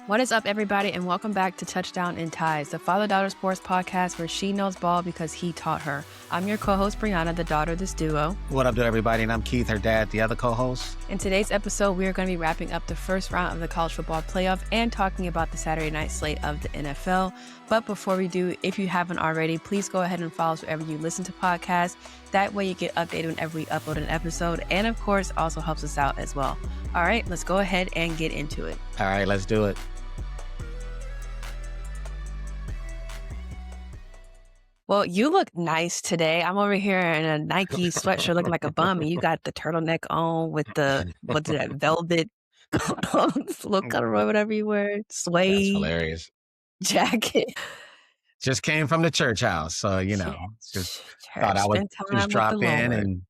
What is up, everybody, and welcome back to Touchdown and Ties, the father-daughter sports podcast where she knows ball because he taught her. I'm your co-host, Brianna, the daughter of this duo. What up to everybody? And I'm Keith, her dad, the other co-host. In today's episode, we are going to be wrapping up the first round of the college football playoff and talking about the Saturday night slate of the NFL. But before we do, if you haven't already, please go ahead and follow us wherever you listen to podcasts. That way you get updated whenever we upload an episode, and of course, also helps us out as well. All right, let's go ahead and get into it. All right, let's do it. Well, you look nice today. I'm over here in a Nike sweatshirt looking like a bum, and you got the turtleneck on with the, what's that, velvet little corduroy, whatever you wear, suede. That's hilarious. Jacket. Just came from the church house, so, just thought I would just drop in and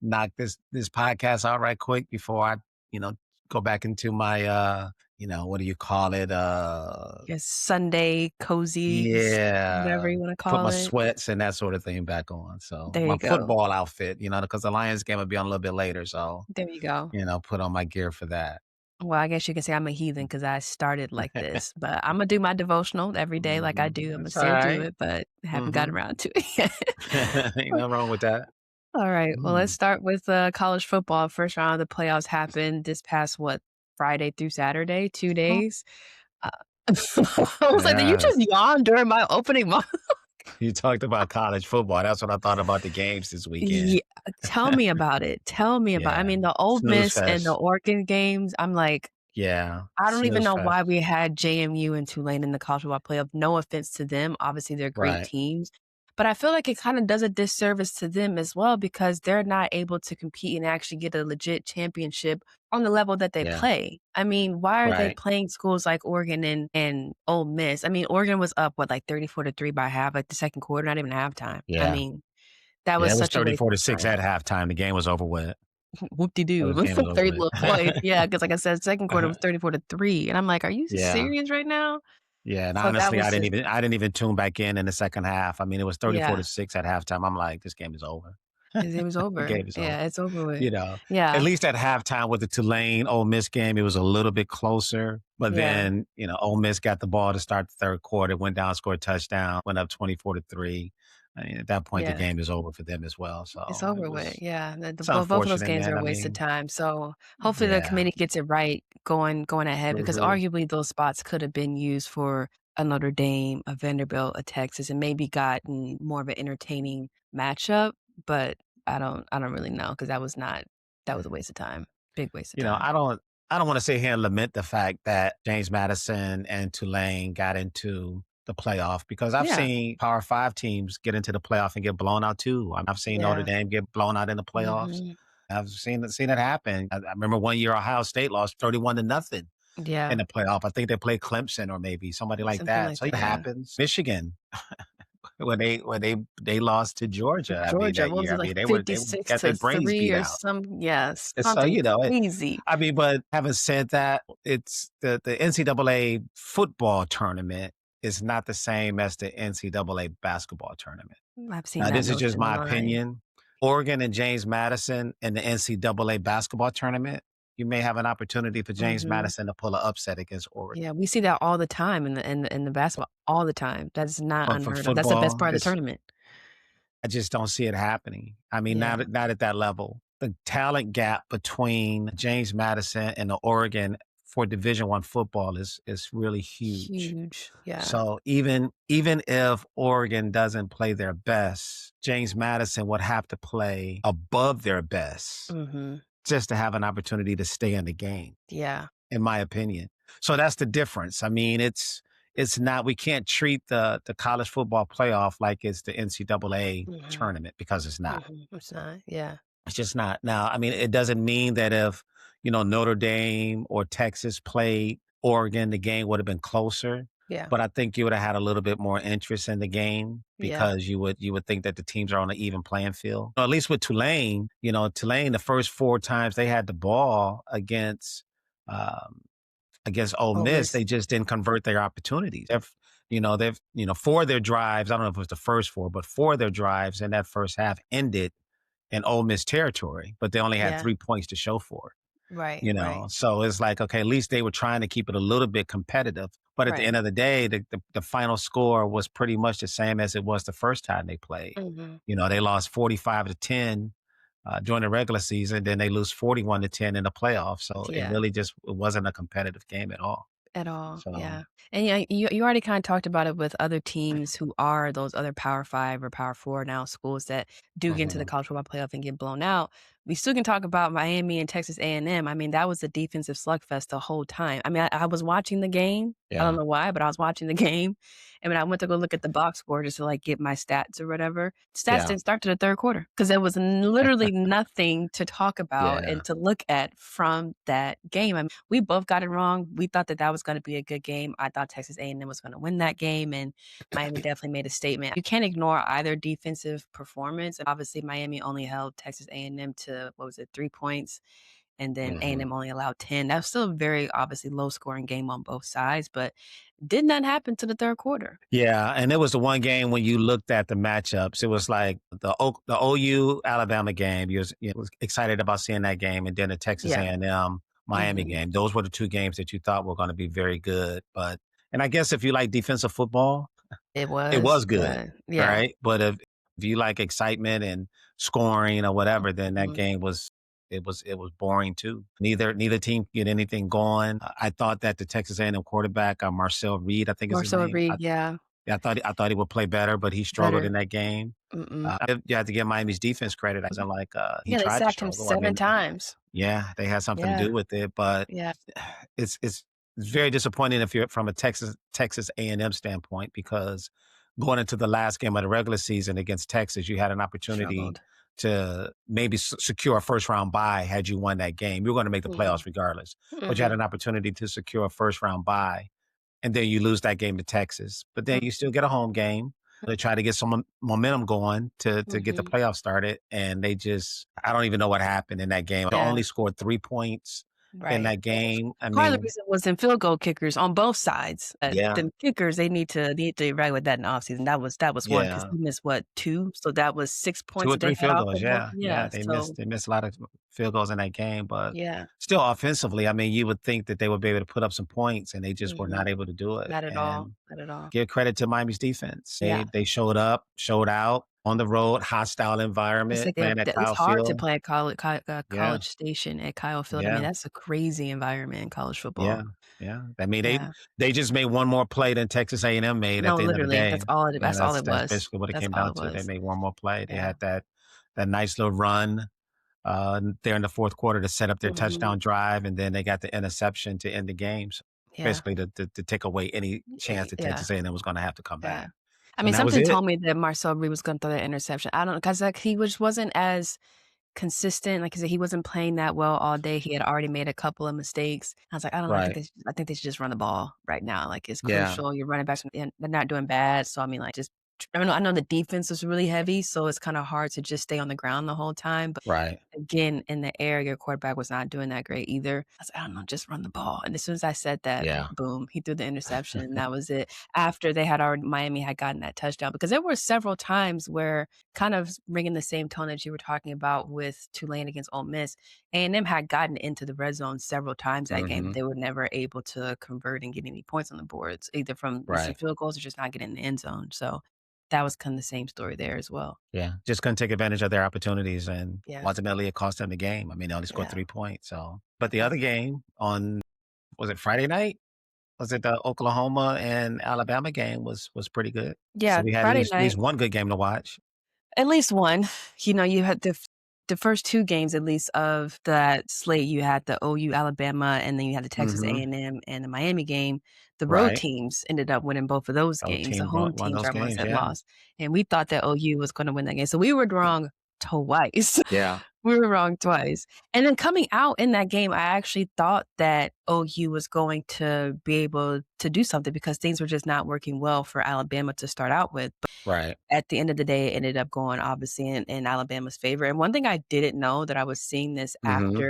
knock this podcast out right quick before I, go back into my, what do you call it? Your Sunday cozy, whatever you want to call it. Put my sweats and that sort of thing back on. So there my you go. Football outfit, because the Lions game will be on a little bit later. So there you go. Put on my gear for that. Well, I guess you can say I'm a heathen because I started like this, but I'm going to do my devotional every day like I do. I'm going to say do it, but I haven't gotten around to it yet. Ain't nothing wrong with that. All right. Well, let's start with college football. First round of the playoffs happened this past, Friday through Saturday, 2 days. I was like, did you just yawn during my opening monologue? You talked about college football. That's what I thought about the games this weekend. Yeah, tell me about it. Tell me about it. I mean, the Ole Miss and the Oregon games, I'm like, I don't even know why we had JMU and Tulane in the college football playoff. No offense to them. Obviously, they're great teams. But I feel like it kind of does a disservice to them as well because they're not able to compete and actually get a legit championship on the level that they play. I mean, why are they playing schools like Oregon and Ole Miss? I mean, Oregon was up, 34-3 by half, the second quarter, not even halftime. Yeah. I mean, that was such a 34-6 at halftime. The game was over with. Whoop-de-doo. 30 little points. Yeah, because like I said, second quarter was 34-3. And I'm like, are you serious right now? Yeah, and honestly, I didn't even tune back in the second half. I mean, it was 34-6 at halftime. I'm like, this game is over. It was over. It's over with. At least at halftime with the Tulane Ole Miss game, it was a little bit closer. But then, Ole Miss got the ball to start the third quarter, went down, scored a touchdown, went up 24-3. I mean, at that point, the game is over for them as well. So it's over with. Yeah, both of those games are a waste of time. So hopefully the committee gets it right going ahead because arguably those spots could have been used for a Notre Dame, a Vanderbilt, a Texas, and maybe gotten more of an entertaining matchup. But I don't really know because that was a waste of time. Big waste of time. I don't want to sit here and lament the fact that James Madison and Tulane got into the playoff because I've seen Power 5 teams get into the playoff and get blown out too. I've seen Notre Dame get blown out in the playoffs. I've seen it happen. I remember one year Ohio State lost 31-0 in the playoff. I think they played Clemson or maybe somebody like that. So it happens. Michigan, when they lost to Georgia. Georgia, what was it, they got their brains beat out. So crazy. I mean, but having said that, it's the NCAA football tournament is not the same as the NCAA basketball tournament. I've seen this is just my opinion. Oregon and James Madison in the NCAA basketball tournament, you may have an opportunity for James Madison to pull an upset against Oregon. Yeah, we see that all the time in the basketball, all the time. That's not unheard of. That's the best part of the tournament. I just don't see it happening. I mean, not at that level. The talent gap between James Madison and the Oregon for Division I football is really huge. Yeah. So even if Oregon doesn't play their best, James Madison would have to play above their best just to have an opportunity to stay in the game. Yeah. In my opinion. So that's the difference. I mean, it's not, we can't treat the college football playoff like it's the NCAA tournament because it's not. It's not. Yeah. It's just not. Now, I mean, it doesn't mean that if, Notre Dame or Texas played Oregon, the game would have been closer. Yeah. But I think you would have had a little bit more interest in the game because you would think that the teams are on an even playing field. At least with Tulane, Tulane, the first 4 times they had the ball against Ole Miss, they just didn't convert their opportunities. They've 4 of their drives, I don't know if it was the first 4, but 4 of their drives in that first half ended in Ole Miss territory, but they only had 3 points to show for it. Right, You know, right. so it's like, okay, at least they were trying to keep it a little bit competitive. But at the Right. end of the day, the final score was pretty much the same as it was the first time they played. Mhm. You know, they lost 45-10 during the regular season, then they lose 41-10 in the playoffs. So it Yeah. really just it wasn't a competitive game at all. At all, So yeah. And yeah, you already kinda talked about it with other teams who are those other Power 5 or Power 4 now schools that do get into the mhm. college football playoff and get blown out. We still can talk about Miami and Texas A&M. I mean, that was a defensive slugfest the whole time. I mean, I was watching the game. I don't Yeah. know why, but I was watching the game, and when I went to go look at the box score just to, like, get my stats or whatever, stats Yeah. didn't start to the 3rd quarter because there was literally nothing to talk about Yeah. and to look at from that game. I mean, we both got it wrong. We thought that that was gonna be a good game. I thought Texas A&M was gonna win that game, and Miami definitely made a statement. You can't ignore either defensive performance. Obviously, Miami only held Texas A&M to, what was it, 3 points, and then Mhm. A&M only allowed 10. That was still a very, obviously, low-scoring game on both sides, but did not happen to the 3rd quarter. Yeah, and it was the one game when you looked at the matchups, it was like the OU Alabama game. You was excited about seeing that game, and then the Texas Yeah. A&M Miami Mhm. game. Those were the two games that you thought were going to be very good. But and I guess if you like defensive football, It it was, was good, but yeah. right? But if you like excitement and scoring or whatever, then that Mhm. game was boring too. Neither team could get anything going. I thought that the Texas A&M quarterback, Marcel Reed, I think is his Marcel name. Reed, yeah, Yeah, I thought he would play better, but he struggled better. in that game. Mm-mm. You have to give Miami's defense credit. It wasn't like he Yeah, they tried to sacked him struggle. I 7 mean, times. yeah, they had something to Yeah, do with it, but yeah, it's very disappointing if you're from a Texas A&M standpoint because going into the last game of the regular season against Texas, you had an opportunity struggled. to maybe secure a first round bye had you won that game. You were going to make the Mhm, playoffs regardless, but you had mhm, an opportunity to secure a first round bye and then you lose that game to Texas. But then mm, you still get a home game. They try to get some momentum going to get the mhm. playoffs started, and they just I don't even know what happened in that game. They Yeah, only scored 3 points in right. that game. I Part of the mean, reason was in field goal kickers on both sides. yeah, The kickers, they need to evaluate that in the offseason. That was one because yeah, he missed, what, 2? So that was 6 2 points or that they 3 had field off goals. of both. Yeah, yeah, Yeah, they missed so they missed a lot of field goals in that game, but yeah. still offensively, I mean, you would think that they would be able to put up some points, and they just were not Mhm. able to do it. Not at all, And not at all. give credit to Miami's defense. Yeah. They showed up, showed out on the road, hostile It's environment, like playing at it's Kyle hard to Field. play at Yeah, College Station at Kyle Field. I mean, yeah, that's a crazy environment in college yeah, football. yeah. I mean, Yeah. they just made one more play than Texas A&M made at No, the end of the literally, day. Yeah, that's all it that's was. basically what it That's came all down it to. They was. made one more play. They Yeah. had that nice little run there in the fourth quarter to set up their Mhm. touchdown drive, and then they got the interception to end the game. So Yeah. basically, to take away any chance that Yeah. Texas A&M was going to have to come Yeah. back, I mean, and that was something it. told me that Marcel Reed was gonna throw that interception. I don't know, 'cause, like, he wasn't as consistent, like I said, he wasn't playing that well all day. He had already made a couple of mistakes. I was like, "I don't know, Right. I think they should just run the ball right now, like, it's Yeah. crucial. Your running backs and they're not doing bad, so, I mean, like, just I know the defense is really heavy, so it's kinda hard to just stay on the ground the whole time, but Right. again, in the air, your quarterback was not doing that great either. I was like, "I don't know, just run the ball." And as soon as I said that, Yeah. boom, he threw the interception, and that was it. After they had already Miami had gotten that touchdown, because there were several times where kind of bringing the same tone that you were talking about with Tulane against Ole Miss, A&M had gotten into the red zone several times that game, but Mhm. they were never able to convert and get any points on the boards, either from missing Right. field goals or just not getting in the end zone. So that was kinda the same story there as well. Yeah. Just couldn't take advantage of their opportunities, and Yeah, ultimately it cost them the game. I mean, they only scored yeah, 3 points, so but the yeah. other game on was it Friday night? Was it the Oklahoma and Alabama game was pretty good. So Yeah, we had Friday at night. least one good game to watch. At least one. You know, you had the first 2 games at least of that slate, you had the OU Alabama, and then you had the Texas Mhm. A&M and M and the Miami game. The road Right. teams ended up winning both of those Both games. The teams home won teams those are ones games, that yeah. lost, and we thought that OU was gonna win that game. So we were wrong twice. Yeah. We were wrong twice. And then coming out in that game, I actually thought that OU was going to be able to do something because things were just not working well for Alabama to start out with. Right. At the end of the day, it ended up going obviously in Alabama's favor, and one thing I didn't know that I was seeing this Mhm.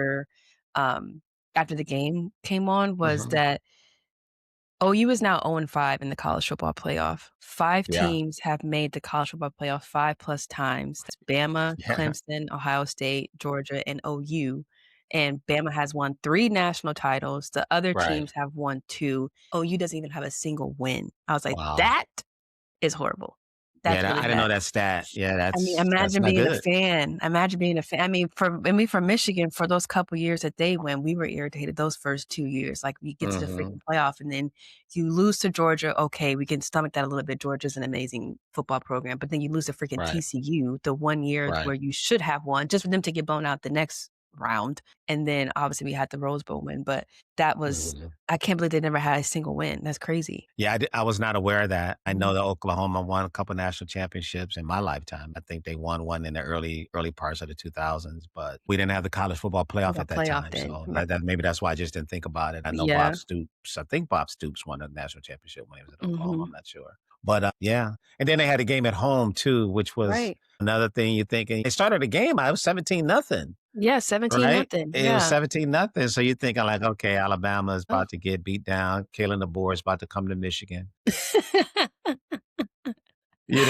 um, after the game came on was Mhm. that OU is now 0-5 in the college football playoff. 5 Yeah. teams have made the college football playoff 5 plus times. That's Bama, Yeah. Clemson, Ohio State, Georgia, and OU. and Bama has won 3 national titles. The other teams have won 2. OU doesn't even have a single win. I was like, that is horrible. That's really I didn't know that stat. Yeah, that's. I mean, imagine being good. a fan. Imagine being a fan. I mean, from Michigan, for those couple years that they went, we were irritated those first 2 years. Like, we get to the freaking playoff, and then you lose to Georgia. Okay, we can stomach that a little bit. Georgia's an amazing football program, but then you lose to freaking TCU the 1 year where you should have won, just for them to get blown out the next round. And then obviously we had the Rose Bowl win, but that was, I can't believe they never had a single win. That's crazy. Yeah, I was not aware of that. I know that Oklahoma won a couple national championships in my lifetime. I think they won one in the early parts of the 2000s, but we didn't have the college football playoff at that time. So that maybe that's why I just didn't think about it. I know Bob Stoops. I think Bob Stoops won a national championship when he was at Oklahoma. I'm not sure. But yeah. And then they had a game at home too, which was another thing you're thinking. They started the game, it was 17-0. Yeah, 17-0. It was 17-0. So you're thinking like, okay, Alabama is about to get beat down. Kalen DeBoer is about to come to Michigan. They're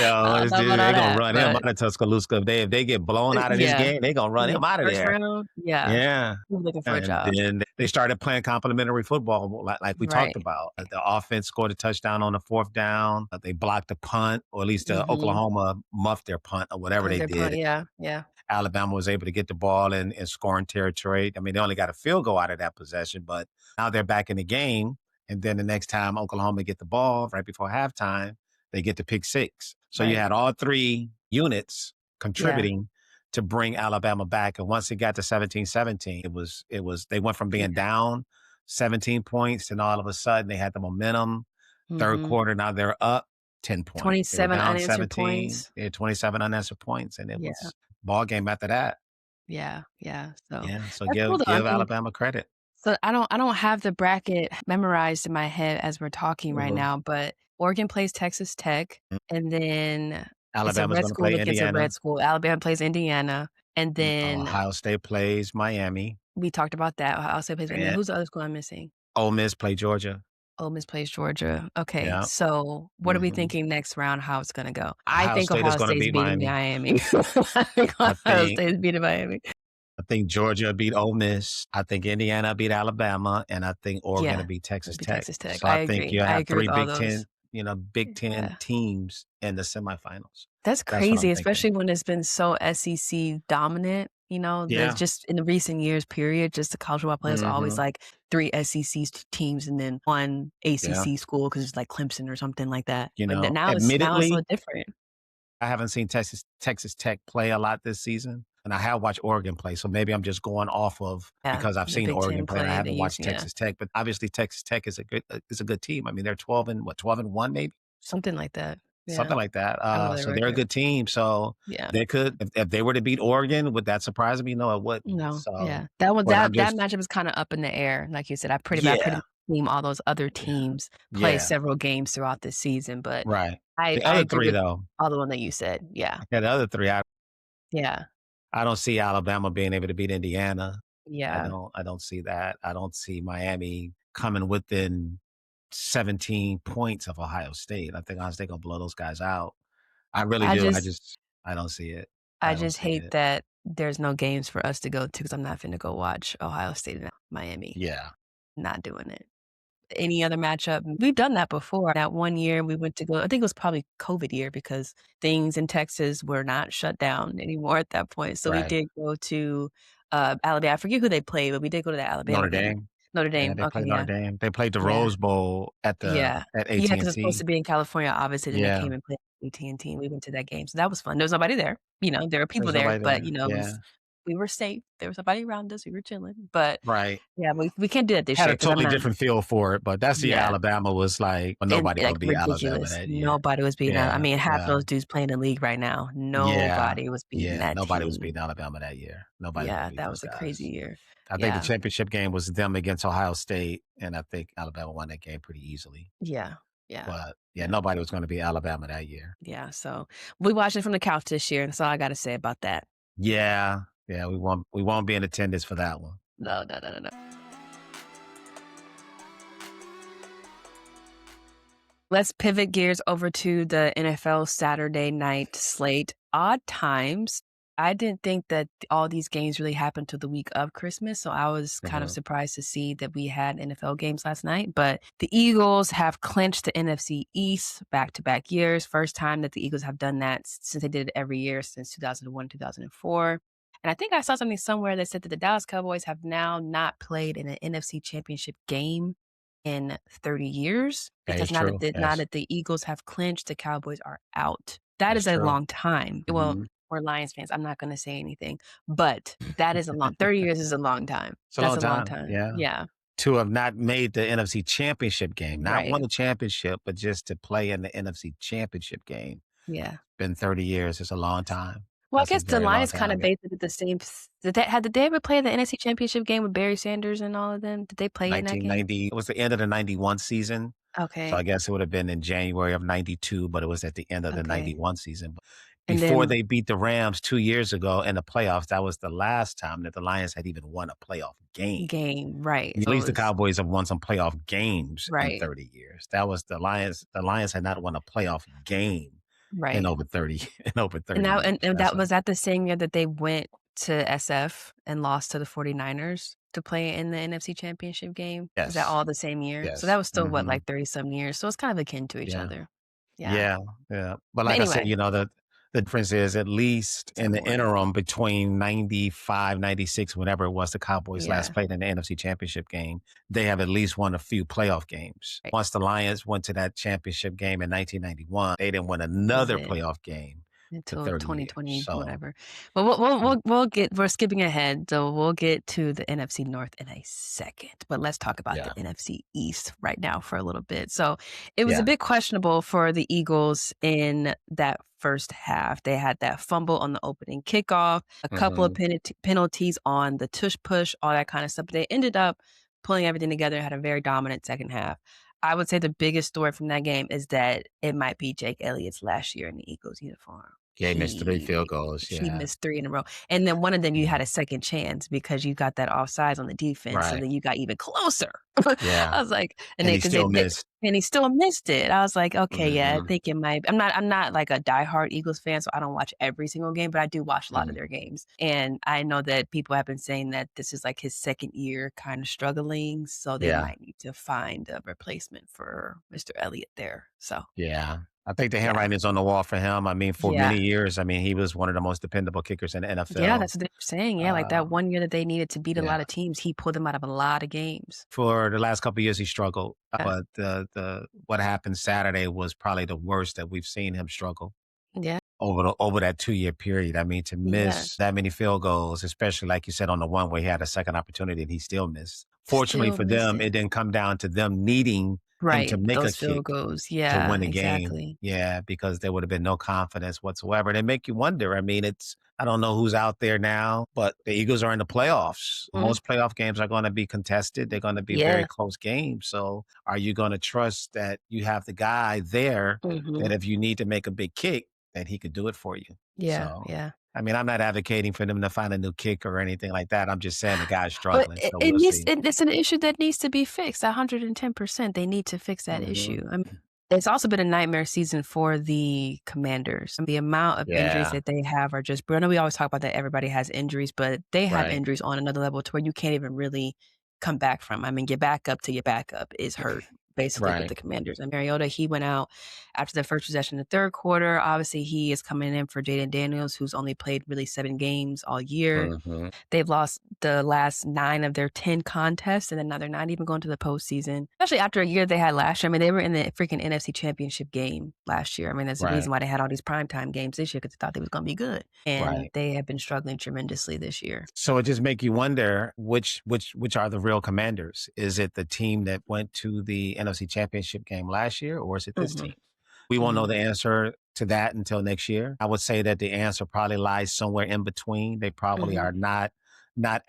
going to run him out of Tuscaloosa. If they get blown out of this game, they're going to run him out of there. Yeah. Looking for a job. Then they started playing complimentary football like we talked about. The offense scored a touchdown on the 4th down. They blocked a punt, or at least Oklahoma muffed their punt or whatever they did. Punt, yeah. Alabama was able to get the ball in scoring territory. I mean, they only got a field goal out of that possession, but now they're back in the game. And then the next time Oklahoma get the ball right before halftime, they get the pick 6. So you had all 3 units contributing to bring Alabama back. And once it got to 17-17, it was they went from being down 17 points, and all of a sudden they had the momentum. Third quarter, now they're up 10 points. 27 unanswered points. Yeah, 27 unanswered points. And it was ball game after that. Yeah. So give Alabama credit. So I don't have the bracket memorized in my head as we're talking right now, but Oregon plays Texas Tech, and then Alabama's going to play Indiana. A red school. Alabama plays Indiana, and then Ohio State plays Miami. We talked about that. Ohio State plays. And then who's the other school I'm missing? Ole Miss play Georgia. Ole Miss plays Georgia. Okay, so what are we thinking next round? How it's going to go? I think Ohio State's beating Miami. I think Ohio State's beating Miami. I think Georgia beat Ole Miss. I think Indiana beat Alabama, and I think Oregon will beat Texas Tech. So I think you have 3 Big Ten teams in the semifinals. That's crazy, especially when it's been so SEC dominant. There's just in the recent years, period, just the college football players are always like 3 SEC teams and then 1 ACC school because it's like Clemson or something like that. But now it's so different. I haven't seen Texas Tech play a lot this season, and I have watched Oregon play. So maybe I'm just going off of because I've seen Oregon play and I haven't watched Texas Tech. But obviously Texas Tech is a good team. I mean, they're 12-1 maybe, something like that. Something like that. So they're a good team. So they could, if they were to beat Oregon, would that surprise me? No, it wouldn't. No. So, that matchup is kind of up in the air. Like you said, I pretty much seen all those other teams play several games throughout the season. But the other 3 though, all the one that you said, the other 3, I don't see Alabama being able to beat Indiana. Yeah, I don't see that. I don't see Miami coming within 17 points of Ohio State. I think Ohio State gonna blow those guys out. I really do. I don't see it. I just hate that there's no games for us to go to because I'm not finna go watch Ohio State and Miami. Yeah. Not doing it. Any other matchup? We've done that before. That one year we went to go, I think it was probably COVID year because things in Texas were not shut down anymore at that point. So we did go to Alabama. I forget who they played, but we did go to the Alabama game. Notre Dame. Yeah, they played Notre Dame. They played the Rose Bowl at AT&T. Because it's supposed to be in California, obviously. Then they came and played AT&T. We went to that game. So that was fun. There was nobody there. There were people there, but, we were safe. There was somebody around us. We were chilling. But, we can't do that this year. Had a totally different feel for it, but that's the Alabama was like, nobody would beat Alabama that year. Nobody was beating Alabama. I mean, half those dudes playing in the league right now. Nobody was beating that nobody team. was beating Alabama that year. Nobody. Yeah, that was a crazy year. I think the championship game was them against Ohio State, and I think Alabama won that game pretty easily. Yeah. But nobody was going to beat Alabama that year. Yeah, so we watched it from the couch this year. That's all I got to say about that. Yeah, we won't be in attendance for that one. No. Let's pivot gears over to the NFL Saturday night slate. Odd times. I didn't think that all these games really happened to the week of Christmas, so I was kind of surprised to see that we had NFL games last night. But the Eagles have clinched the NFC East back-to-back years. First time that the Eagles have done that since they did it every year since 2001, 2004. And I think I saw something somewhere that said that the Dallas Cowboys have now not played in an NFC Championship game in 30 years because now that the Eagles have clinched, the Cowboys are out. That is a long time. Well, we're Lions fans. I'm not going to say anything, but that is 30 years is a long time. That's a long time. Yeah. To have not made the NFC Championship game, not won the championship, but just to play in the NFC Championship game. Yeah. Been 30 years. It's a long time. Well, I guess the Lions kind of basically did the same. Did they ever play the NFC Championship game with Barry Sanders and all of them? Did they play in that game? 1990. It was the end of the 91 season. Okay. So I guess it would have been in January of 92, but it was at the end of the 91 season. Before they beat the Rams 2 years ago in the playoffs, that was the last time that the Lions had even won a playoff game. Right. At least the Cowboys have won some playoff games in 30 years. That was the Lions. The Lions had not won a playoff game in over 30 years. And that was at the same year that they went to SF and lost to the 49ers to play in the NFC Championship game. Yes. Is that all the same year? Yes. So that was still like 30-some years. So it's kind of akin to each other. Yeah. But like anyway, I said, the difference is at least in the interim between 95, 96, whatever it was, the Cowboys last played in the NFC Championship game, they have at least won a few playoff games. Right. Once the Lions went to that championship game in 1991, they didn't win another playoff game until 2020, whatever. But we're skipping ahead, so we'll get to the NFC North in a second. But let's talk about the NFC East right now for a little bit. So it was a bit questionable for the Eagles in that first half. They had that fumble on the opening kickoff, a couple of penalties on the tush push, all that kind of stuff. But they ended up pulling everything together and had a very dominant second half. I would say the biggest story from that game is that it might be Jake Elliott's last year in the Eagles uniform. Yeah, he missed 3 field goals. He missed 3 in a row. And then one of them, you had a second chance because you got that offsides on the defense. Right. So then you got even closer. Yeah. I was like, and he still missed. And he still missed it. I was like, okay, I think it might. I'm not like a diehard Eagles fan, so I don't watch every single game, but I do watch a lot of their games. And I know that people have been saying that this is like his second year kind of struggling, so they might need to find a replacement for Mr. Elliott there. So I think the handwriting is on the wall for him. I mean, for many years, he was one of the most dependable kickers in the NFL. Yeah, that's what they're saying. Yeah, like that one year that they needed to beat a lot of teams, he pulled them out of a lot of games. For the last couple of years, he struggled. But the what happened Saturday was probably the worst that we've seen him struggle. Yeah. Over that 2-year period. I mean, to miss that many field goals, especially like you said on the one where he had a second opportunity and he still missed. Fortunately for them, it didn't come down to them needing him to make those a field kick goals. to win the game. Yeah, because there would have been no confidence whatsoever. They make you wonder. I mean, I don't know who's out there now, but the Eagles are in the playoffs. Most playoff games are going to be contested. They're going to be very close games. So are you going to trust that you have the guy there that if you need to make a big kick, that he could do it for you? I mean, I'm not advocating for them to find a new kick or anything like that. I'm just saying the guy's struggling. But it's an issue that needs to be fixed. 110%. They need to fix that issue. I mean, it's also been a nightmare season for the Commanders. The amount of injuries that they have are just, I know we always talk about that everybody has injuries, but they have injuries on another level to where you can't even really come back from. I mean, your backup is hurt. Basically with the Commanders. And Mariota, he went out after the first possession in the third quarter. Obviously, he is coming in for Jaden Daniels, who's only played really 7 games all year. They've lost the last 9 of their 10 contests, and then now they're not even going to the postseason. Especially after a year they had last year. I mean, they were in the freaking NFC Championship game last year. I mean, that's the reason why they had all these primetime games this year, because they thought they was going to be good. And they have been struggling tremendously this year. So it just makes you wonder which are the real Commanders. Is it the team that went to the NFC Championship game last year, or is it this team? We won't know the answer to that until next year. I would say that the answer probably lies somewhere in between. They probably are not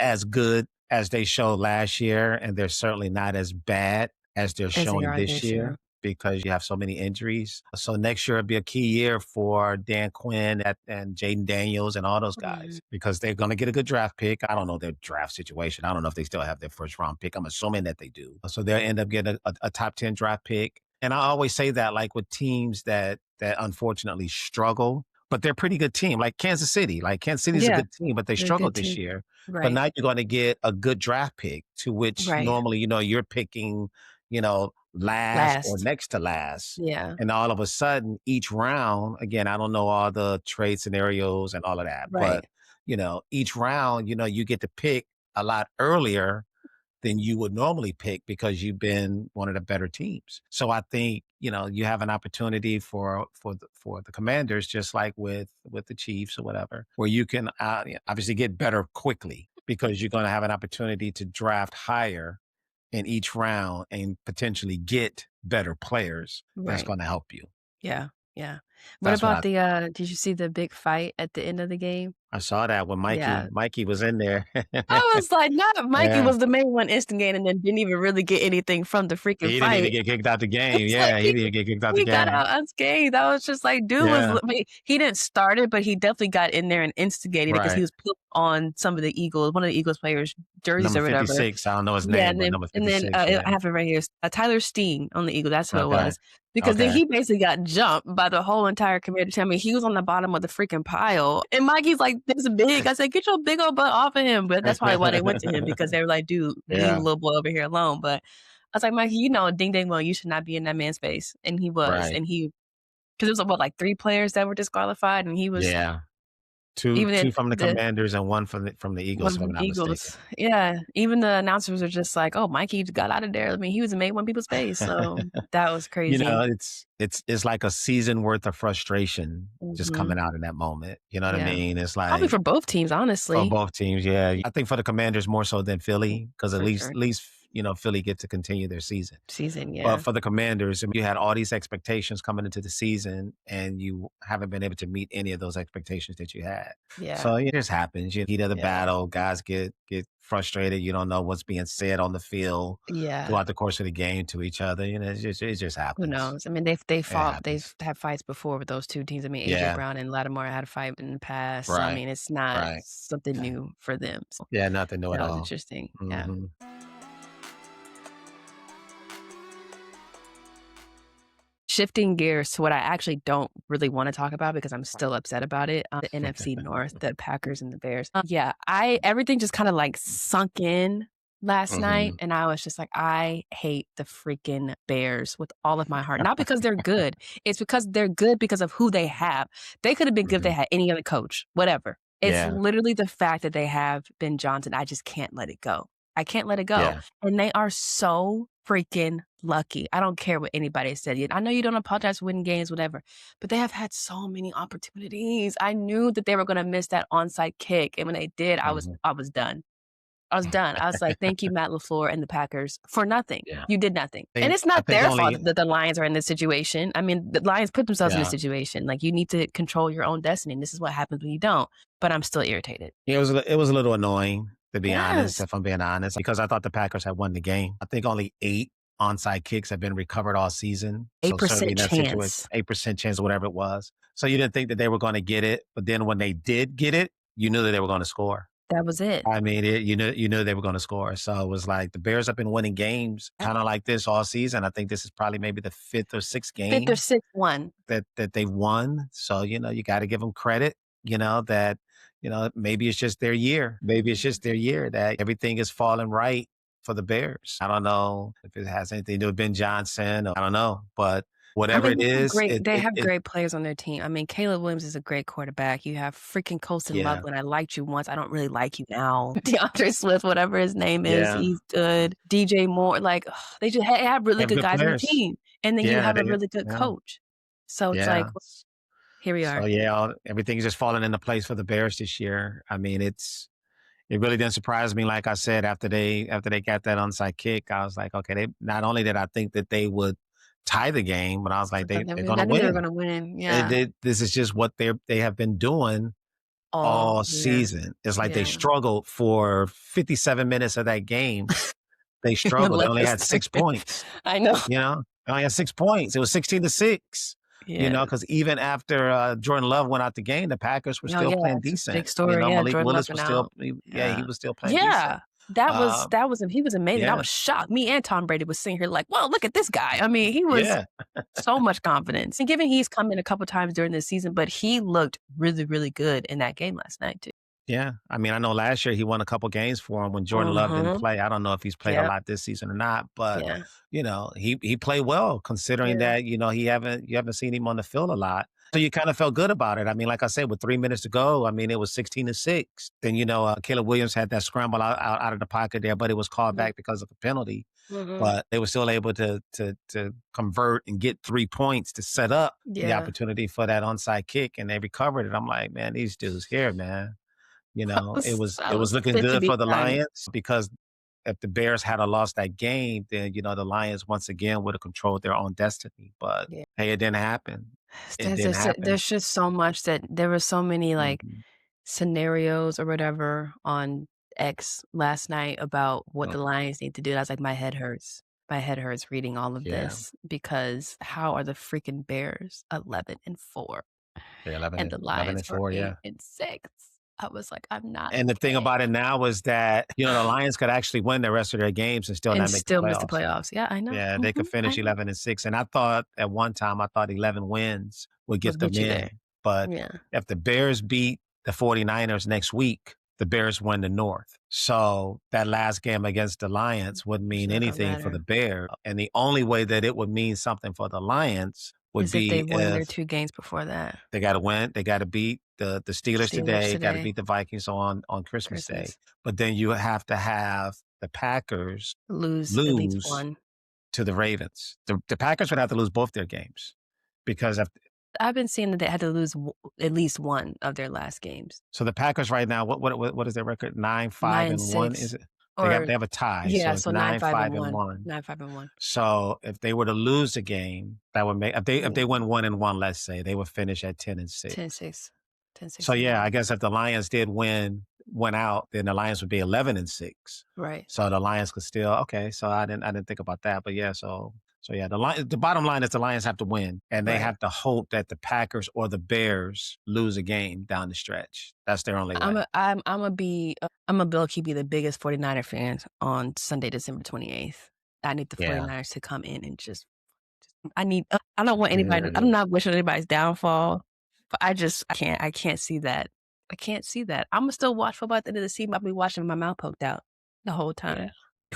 as good as they showed last year, and they're certainly not as bad as they're showing this year. Because you have so many injuries. So next year it'll be a key year for Dan Quinn and Jaden Daniels and all those guys because they're going to get a good draft pick. I don't know their draft situation. I don't know if they still have their first round pick. I'm assuming that they do. So they'll end up getting a top 10 draft pick. And I always say that, like with teams that unfortunately struggle but they're a pretty good team. Like Kansas City. Like Kansas City's a good team, but they struggled this year. Right. But now you're going to get a good draft pick, to which normally, you're picking, last or next to last. Yeah. And all of a sudden, each round, again, I don't know all the trade scenarios and all of that, but each round, you get to pick a lot earlier than you would normally pick because you've been one of the better teams. So I think, you have an opportunity for the Commanders, just like with the Chiefs or whatever, where you can obviously get better quickly because you're going to have an opportunity to draft higher in each round and potentially get better players. That's going to help you. Yeah. Yeah. What about did you see the big fight at the end of the game? I saw that when Mikey was in there. I was like, Mikey was the main one instigating and then didn't even really get anything from the freaking fight. He didn't even get kicked out the game. Yeah, he didn't get kicked out the game. He got out unscathed. I was just like, he didn't start it, but he definitely got in there and instigated it because he was put on some of the Eagles, one of the Eagles players' jerseys or whatever. 56, I don't know his name, but number 56. And then I have it right here. Tyler Steen on the Eagles. That's who it was. Because then he basically got jumped by the whole entire Commander team. I mean, he was on the bottom of the freaking pile. And Mikey's like, this is big. I said, get your big old butt off of him. But that's probably why they went to him, because they were like, dude, leave the little boy over here alone. But I was like, Mikey, ding, dang, well, you should not be in that man's face. And he was. Right. And because it was like 3 players that were disqualified. And he was. Yeah. Two from the Commanders and one from the Eagles, if I'm not mistaken. Yeah. Even the announcers are just like, oh, Mikey got out of there. I mean, he was made one people's face. So that was crazy. It's like a season worth of frustration just coming out in that moment. You know what I mean? It's like probably for both teams, honestly. For both teams, yeah. I think for the Commanders more so than Philly, because at least Philly get to continue their season. But for the Commanders, you had all these expectations coming into the season, and you haven't been able to meet any of those expectations that you had. Yeah. So it just happens. You heat of the battle, guys get frustrated. You don't know what's being said on the field throughout the course of the game to each other. It just happens. Who knows? I mean, they fought. They've had fights before with those two teams. I mean, AJ Brown and Lattimore had a fight in the past. Right. So, I mean, it's not something new for them. So, nothing new at all. That was interesting. Mm-hmm. Yeah. Shifting gears to what I actually don't really want to talk about because I'm still upset about it. The NFC North, the Packers and the Bears. Everything just kind of like sunk in last night. And I was just like, I hate the freaking Bears with all of my heart. Not because they're good. It's because they're good because of who they have. They could have been good if they had any other coach, whatever. It's literally the fact that they have Ben Johnson. I just can't let it go. I can't let it go. Yeah. And they are so freaking lucky. I don't care what anybody said. I know you don't apologize for winning games, whatever, but they have had so many opportunities. I knew that they were going to miss that onside kick. And when they did, I was done. I was done. I was like, thank you, Matt LaFleur and the Packers, for nothing. Yeah. You did nothing. And it's not their fault that the Lions are in this situation. I mean, the Lions put themselves in this situation. Like, you need to control your own destiny. And this is what happens when you don't. But I'm still irritated. It was a little annoying, to be honest, if I'm being honest, because I thought the Packers had won the game. I think only 8 onside kicks have been recovered all season. 8% chance. 8% chance or whatever it was. So you didn't think that they were going to get it. But then when they did get it, you knew that they were going to score. That was it. I mean, you knew they were going to score. So it was like the Bears have been winning games kind of like this all season. I think this is probably maybe the 5th or 6th game. 5th or 6th one. That they've won. So, you got to give them credit, that, maybe it's just their year. Maybe it's just their year that everything is falling right for the Bears. I don't know if it has anything to do with Ben Johnson. I don't know. But whatever it is. They have great players on their team. I mean, Caleb Williams is a great quarterback. You have freaking Colston Loveland. I liked you once. I don't really like you now. DeAndre Swift, whatever his name is, he's good. DJ Moore, they just have really good guys on the team. And then you have a really good coach. So it's like, here we are. So everything's just falling into place for the Bears this year. I mean, it really didn't surprise me. Like I said, after they got that onside kick, I was like, okay, not only did I think that they would tie the game, but I was like, they're going to win. They're going to win. Yeah. This is just what they have been doing all season. It's like they struggled for 57 minutes of that game. They struggled. They only had 6 points. I know. They only had 6 points. It was 16-6. Because even after Jordan Love went out the game, the Packers were still playing decent. Big story. Malik Jordan Willis Love was still, he was still playing decent. That was he was amazing. I was shocked. Me and Tom Brady was sitting here like, "Well, look at this guy." I mean, he was so much confidence. And given he's come in a couple times during the season, but he looked really, really good in that game last night too. Yeah. I mean, I know last year he won a couple games for him when Jordan Love didn't play. I don't know if he's played a lot this season or not, but he played well considering that, you haven't seen him on the field a lot. So you kind of felt good about it. I mean, like I said, with 3 minutes to go, I mean, it was 16-6. Then, Caleb Williams had that scramble out of the pocket there, but it was called back because of a penalty. But they were still able to convert and get 3 points to set up the opportunity for that onside kick, and they recovered it. I'm like, man, these dudes here, man. It was looking good for the Lions because if the Bears had lost that game, then, the Lions once again would have controlled their own destiny. But hey, it didn't happen. There's just so much that there were so many scenarios or whatever on X last night about what the Lions need to do. And I was like, my head hurts. My head hurts reading all of this because how are the freaking Bears 11-4? And the Lions 11-4, 8-6. I was like, I'm not. And the thing about it now is that, the Lions could actually win the rest of their games and still not make the playoffs. Miss the playoffs. Yeah, I know. Yeah, they could finish 11-6. And I thought at one time, 11 wins would get them in. But if the Bears beat the 49ers next week, the Bears win the North. So that last game against the Lions wouldn't mean anything for the Bears. And the only way that it would mean something for the Lions would be if they won their 2 games before that. They got to win. They got to beat the Steelers today. Got to beat the Vikings on Christmas Day. But then you have to have the Packers lose at least one to the Ravens. The Packers would have to lose both their games because I've been seeing that they had to lose at least one of their last games. So the Packers right now, what is their record? 9-5-1, is it? They have a tie. Yeah, so 9-5-1. 9-5-1. So if they were to lose a game, that would make if they win 1-1, let's say, they would finish at 10-6. 10-6. So I guess if the Lions did win out, then the Lions would be 11-6. Right. So the Lions could still So I didn't think about that, but the bottom line is the Lions have to win, and they have to hope that the Packers or the Bears lose a game down the stretch. That's their only way. I'm gonna be the biggest 49er fan on Sunday, December 28th. I need the 49ers to come in and just I don't want anybody. I'm not wishing anybody's downfall, but I can't see that. I can't see that. I'm gonna still watch football at the end of the season. I'll be watching with my mouth poked out the whole time. Yeah.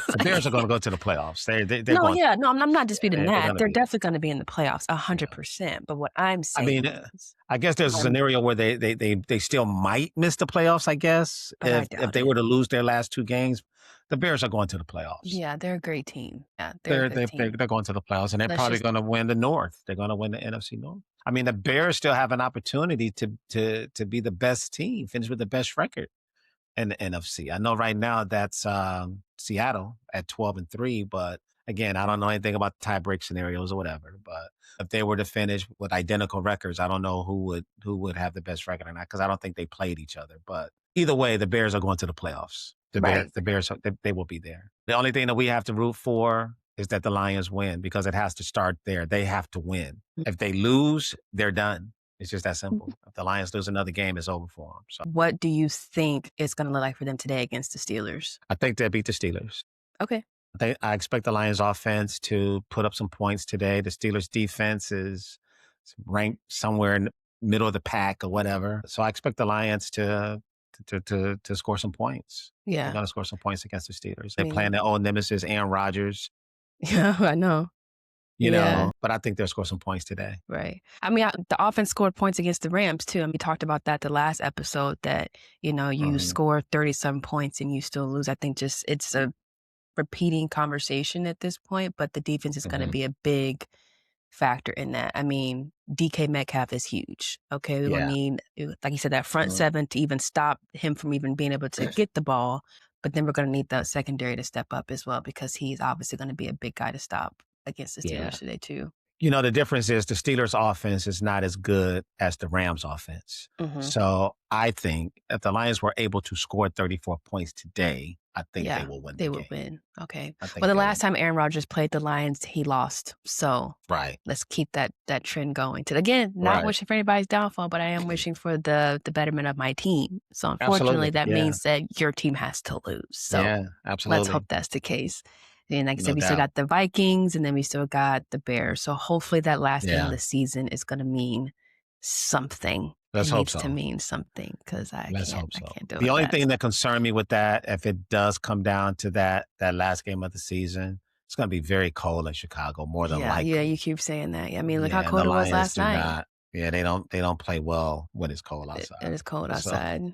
The Bears are going to go to the playoffs. I'm not disputing that. They're definitely going to be in the playoffs, 100%. But what I'm saying, I guess there's a scenario where they still might miss the playoffs. I guess if they were to lose their last 2 games, the Bears are going to the playoffs. Yeah, they're a great team. Yeah, they're going to the playoffs, and they're probably going to win the North. They're going to win the NFC North. I mean, the Bears still have an opportunity to be the best team, finish with the best record in the NFC. I know right now that's Seattle at 12-3, but again, I don't know anything about tie-break scenarios or whatever. But if they were to finish with identical records, I don't know who would have the best record or not, because I don't think they played each other. But either way, the Bears are going to the playoffs. The Bears, they will be there. The only thing that we have to root for is that the Lions win, because it has to start there. They have to win. If they lose, they're done. It's just that simple. If the Lions lose another game, it's over for them. So, what do you think it's going to look like for them today against the Steelers? I think they'll beat the Steelers. Okay. I expect the Lions offense to put up some points today. The Steelers defense is ranked somewhere in the middle of the pack or whatever. So I expect the Lions to score some points. Yeah. They're going to score some points against the Steelers. They're playing their old nemesis, Aaron Rodgers. Yeah, I know. You know, but I think they'll score some points today. Right. I mean, the offense scored points against the Rams, too. I mean, we talked about that the last episode, that, you score 30-some points and you still lose. I think it's a repeating conversation at this point, but the defense is going to be a big factor in that. I mean, DK Metcalf is huge. Okay. We're going to need, like you said, that front seven to even stop him from even being able to get the ball. But then we're going to need the secondary to step up as well, because he's obviously going to be a big guy to stop against the Steelers today too. The difference is the Steelers' offense is not as good as the Rams' offense. Mm-hmm. So I think if the Lions were able to score 34 points today, I think they will win the game. They will win. Okay. Well, the last time Aaron Rodgers played the Lions, he lost. So let's keep that trend going. Again, not wishing for anybody's downfall, but I am wishing for the betterment of my team. So unfortunately, that means that your team has to lose. So absolutely. Let's hope that's the case. And like I said, we still got the Vikings, and then we still got the Bears. So hopefully that last game of the season is going to mean something. Let's hope so. It needs to mean something because I can't do it. The only thing that concerned me with that, if it does come down to that last game of the season, it's going to be very cold in Chicago, more than likely. Yeah, you keep saying that. I mean, look how cold it was last night. They don't play well when it's cold outside. It is cold outside.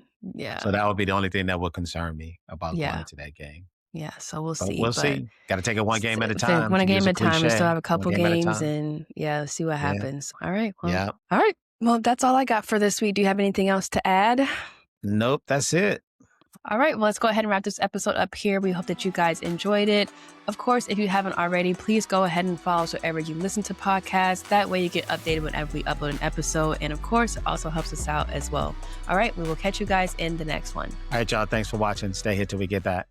So that would be the only thing that would concern me about going into that game. Yeah, so we'll see. We'll see. Got to take it one game at a time. One game at a time. We still have a couple games, and see what happens. All right. Well, all right. Well, that's all I got for this week. Do you have anything else to add? Nope, that's it. All right, well, let's go ahead and wrap this episode up here. We hope that you guys enjoyed it. Of course, if you haven't already, please go ahead and follow us wherever you listen to podcasts. That way you get updated whenever we upload an episode. And of course, it also helps us out as well. All right, we will catch you guys in the next one. All right, y'all. Thanks for watching. Stay here till we get back.